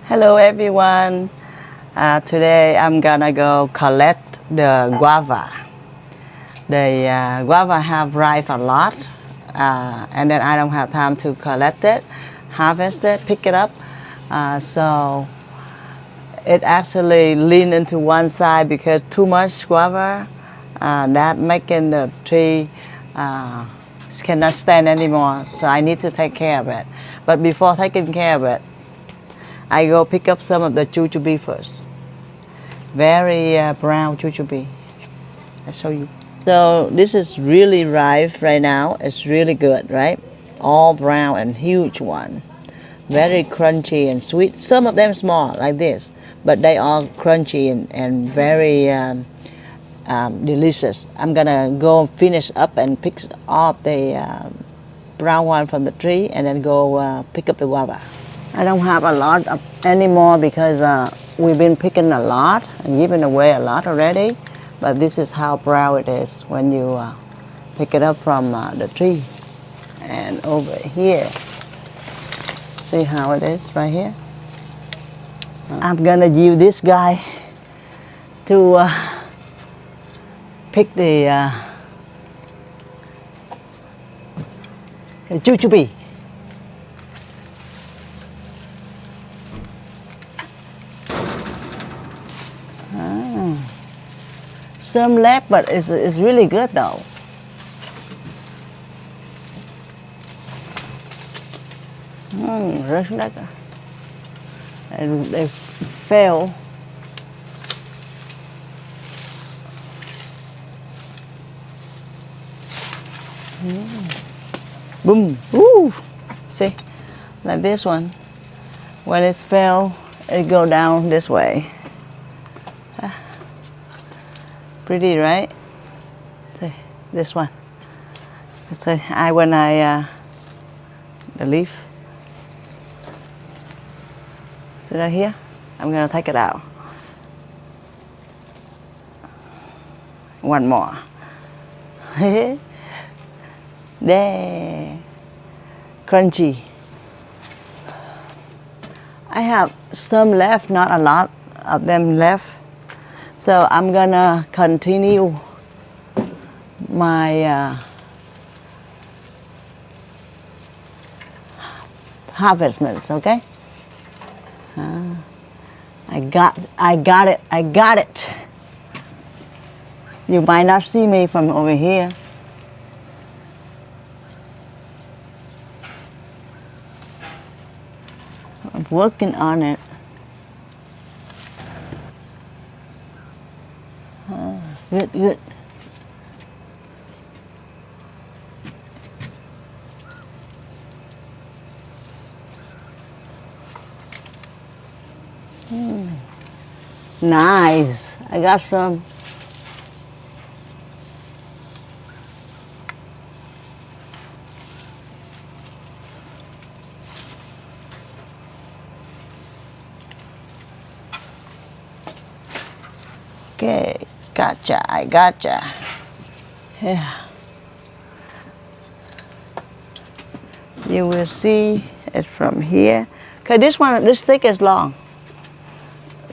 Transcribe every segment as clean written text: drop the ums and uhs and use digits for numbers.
Hello everyone. Today I'm gonna go collect the guava. The guava have ripe a lot, and then I don't have time to collect it, harvest it, pick it up. So it actually lean into one side because too much guava that making the tree cannot stand anymore. So I need to take care of it. But before taking care of it, I go pick up some of the jujube first. Very brown jujube. I'll show you. So this is really ripe right now. It's really good, right? All brown and huge one. Very crunchy and sweet. Some of them small like this, but they are crunchy and very delicious. I'm gonna go finish up and pick up the brown one from the tree and then go pick up the guava. I don't have a lot anymore because we've been picking a lot and giving away a lot already. But this is how brown it is when you pick it up from the tree. And over here, see how it is right here? I'm gonna use this guy to pick the jujube. Some left, but it's really good though. Rất đắt. They fell. Boom. Woo. See, like this one. When it fell, it go down this way. Pretty, right? See, this one. So when I the leaf. See right here? I'm gonna take it out. One more. There. Crunchy. I have some left, not a lot of them left. So I'm gonna continue my harvestments, okay? I got it. You might not see me from over here. I'm working on it. Good. Nice. I got some. Okay, I gotcha. Yeah. You will see it from here. Okay, this stick is long.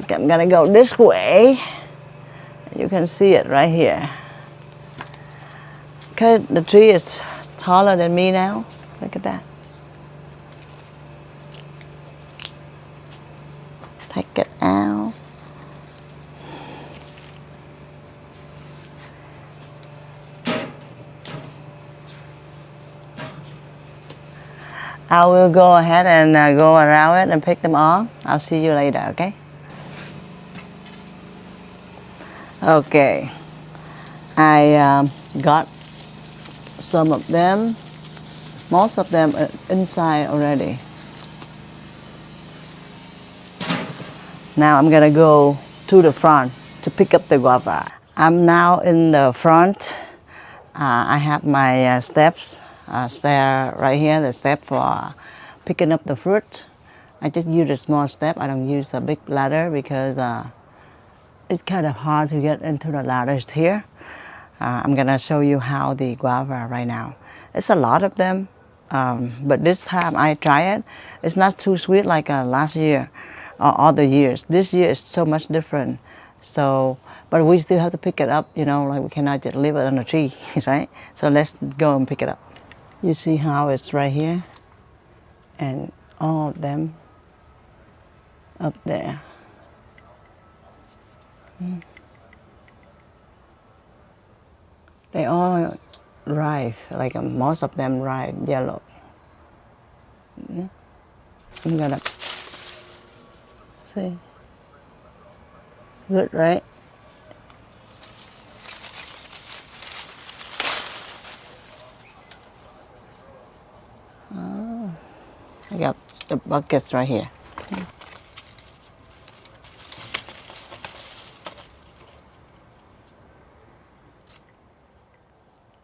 I'm gonna go this way. You can see it right here. Okay, the tree is taller than me now. Look at that. Take it out. I will go ahead and go around it and pick them all. I'll see you later, okay? Okay, I got some of them, most of them inside already. Now I'm gonna go to the front to pick up the guava. I'm now in the front. I have my steps, stair right here, the step for picking up the fruit. I just use a small step. I don't use a big ladder because it's kind of hard to get into the ladders here. I'm gonna show you how the guava right now. It's a lot of them, but this time I try it. It's not too sweet like last year. other years. This year is so much different. So, but we still have to pick it up, you know, like we cannot just leave it on a tree, right? So let's go and pick it up. You see how it's right here? And all of them up there. They all ripe, like most of them ripe yellow. I'm gonna see. Good, right? Oh, I got the buckets right here.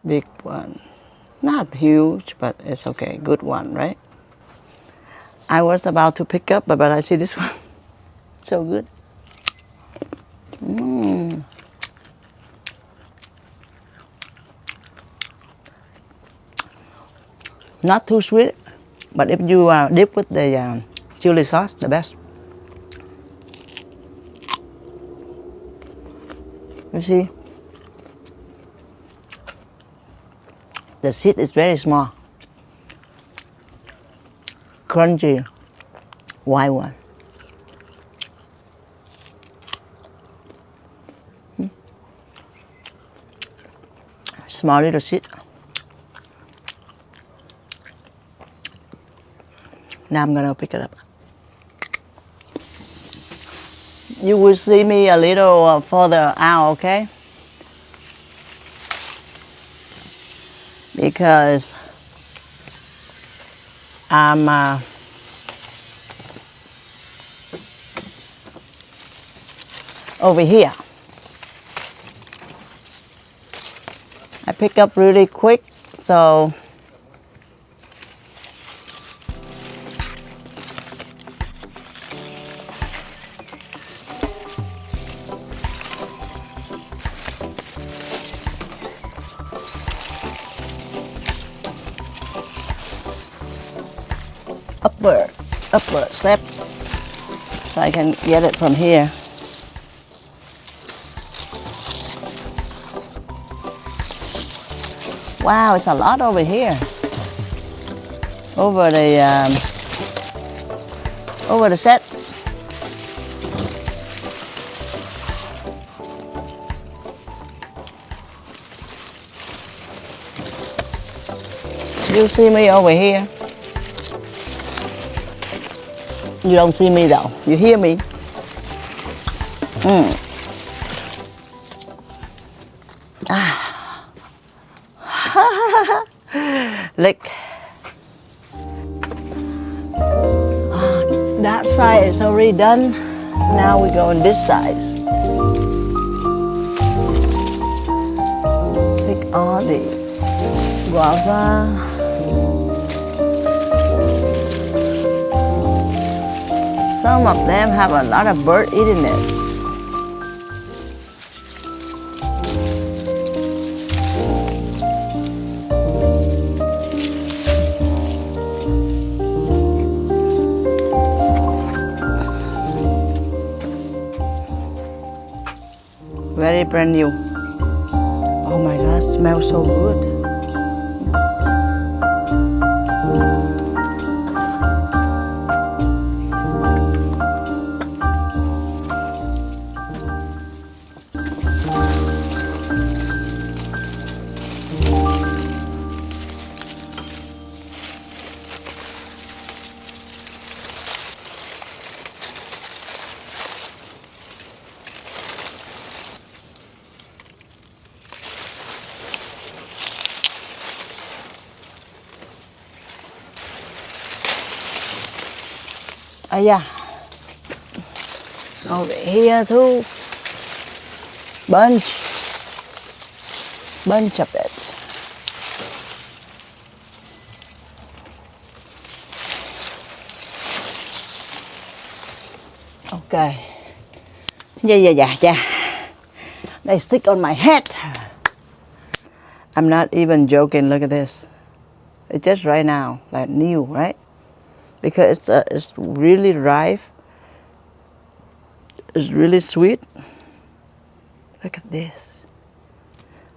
Big one. Not huge, but it's okay. Good one, right? I was about to pick up, but I see this one. So good. Not too sweet, but if you dip with the chili sauce, the best. You see? The seed is very small. Crunchy, white one. Small little seed. Now I'm gonna pick it up. You will see me a little further out, okay? Because I'm over here. I pick up really quick, so upward step, so I can get it from here. Wow, it's a lot over here. Over the set. You see me over here. You don't see me though. You hear me? Lick. That side is already done. Now we go on this side. Pick all the guava. Some of them have a lot of bird eating it. Very brand new. Oh my God, smells so good. Yeah, over here too, bunch of it. Okay, yeah. They stick on my head. I'm not even joking. Look at this. It's just right now, like new, right? Because it's really ripe is really sweet. Look at this.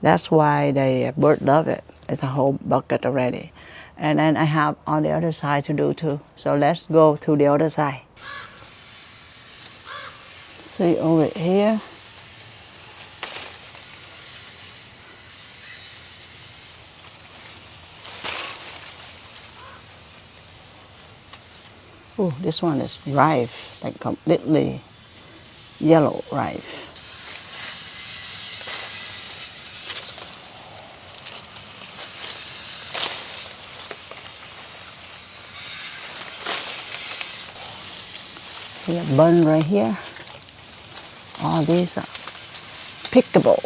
That's why the bird love it. It's a whole bucket already. And then I have on the other side to do too. So let's go to the other side. See over here. Oh, this one is ripe, like completely yellow ripe. See a bun right here. All these are pickable.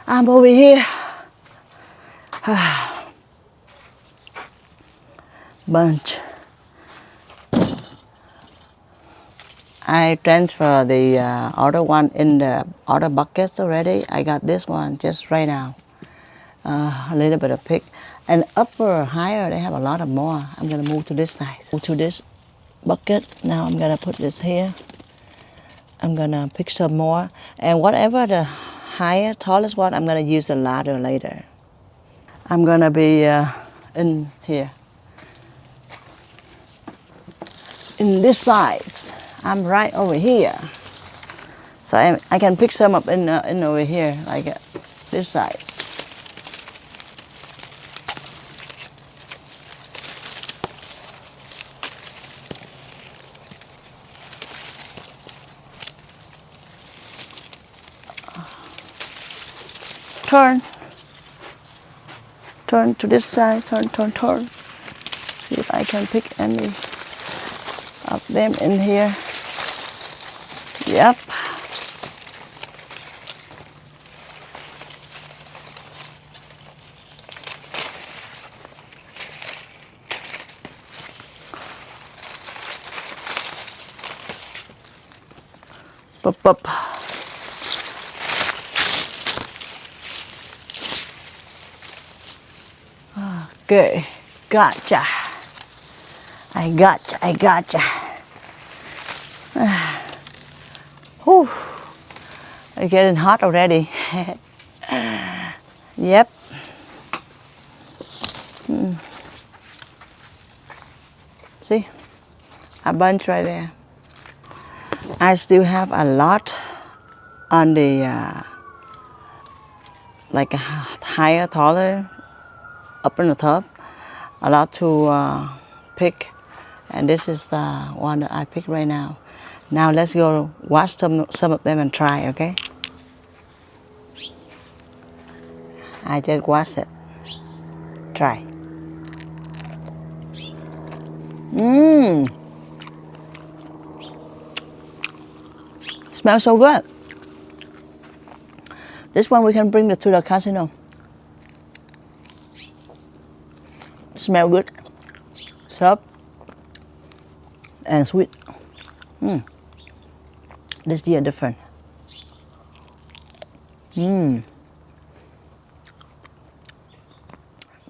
I'm over here. Bunch. I transfer the other one in the other buckets already. I got this one just right now. A little bit of pick. And upper, higher, they have a lot of more. I'm gonna move to this side. Move to this bucket. Now I'm gonna put this here. I'm gonna pick some more. And whatever the higher, tallest one, I'm gonna use a ladder later. I'm gonna be in here. In this size. I'm right over here. So I can pick some up in over here, like this size. Turn to this side, turn. See if I can pick any of them in here. Yep. Up. Okay, gotcha. I gotcha. Whew. It's getting hot already. Yep. See, a bunch right there. I still have a lot on the like a higher, taller, up in the top. A lot to pick, and this is the one that I picked right now. Now let's go wash some of them and try, okay? I just wash it. Try. Smells so good. This one we can bring to the casino. Smell good, soft, and sweet. This year different.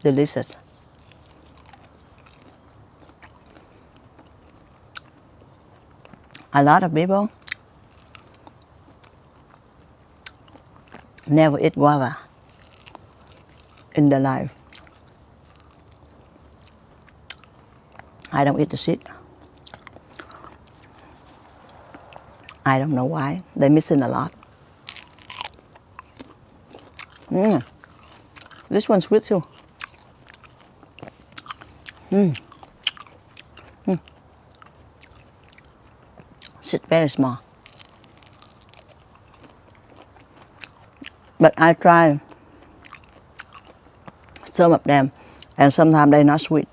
Delicious. A lot of people never eat guava in their life. I don't eat the seed. I don't know why. They're missing a lot. This one's sweet too. Seed very small. But I try some of them, and sometimes they're not sweet.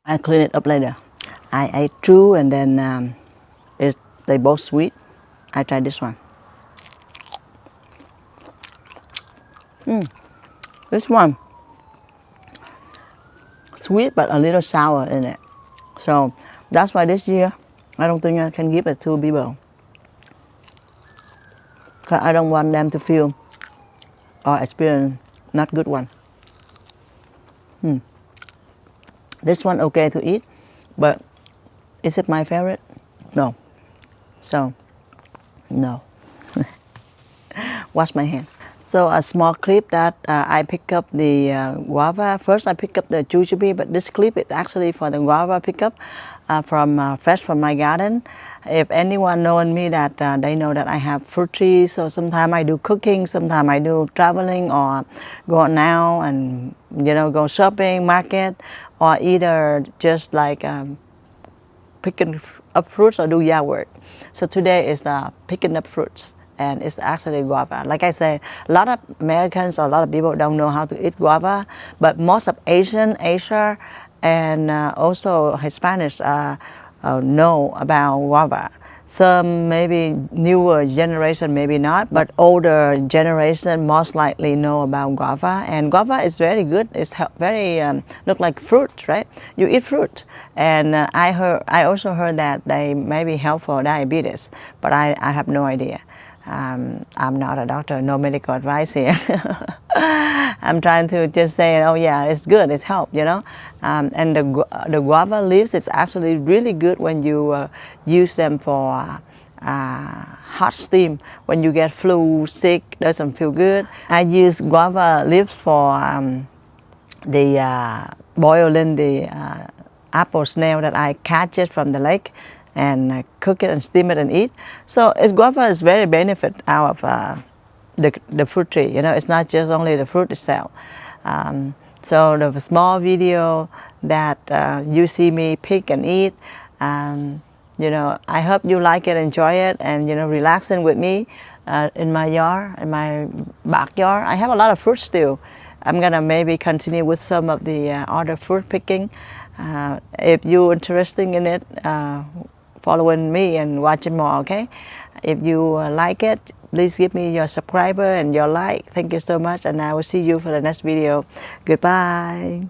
I clean it up later. I ate two and then they both sweet. I tried this one. This one sweet but a little sour in it. So that's why this year I don't think I can give it to people. Because I don't want them to feel or experience not good one. This one okay to eat, but is it my favorite? No. So, no. Wash my hand. So a small clip that I pick up the guava. First I pick up the jujube, but this clip is actually for the guava pickup from fresh from my garden. If anyone knowing me that they know that I have fruit trees, so sometimes I do cooking, sometimes I do traveling or go out now and go shopping, market, or either just like picking up fruits or do yard work. So today is picking up fruits, and it's actually guava. Like I say, a lot of Americans or a lot of people don't know how to eat guava, but most of Asia, and also Hispanics know about guava. Some maybe newer generation, maybe not, but older generation most likely know about guava. And guava is very good. It's very look like fruit, right? You eat fruit, and I also heard that they may be helpful for diabetes, but I have no idea. I'm not a doctor, no medical advice here. I'm trying to just say, oh yeah, it's good, it's help, And the guava leaves is actually really good when you use them for hot steam. When you get flu, sick, doesn't feel good. I use guava leaves for boiling the apple snail that I catch it from the lake, and cook it and steam it and eat. So guava is very benefit out of the fruit tree. It's not just only the fruit itself. So the small video that you see me pick and eat, I hope you like it, enjoy it, and relaxing with me in my yard, in my backyard. I have a lot of fruit still. I'm gonna maybe continue with some of the other fruit picking. If you're interested in it, following me and watching more, okay? If you like it, please give me your subscriber and your like. Thank you so much, and I will see you for the next video. Goodbye.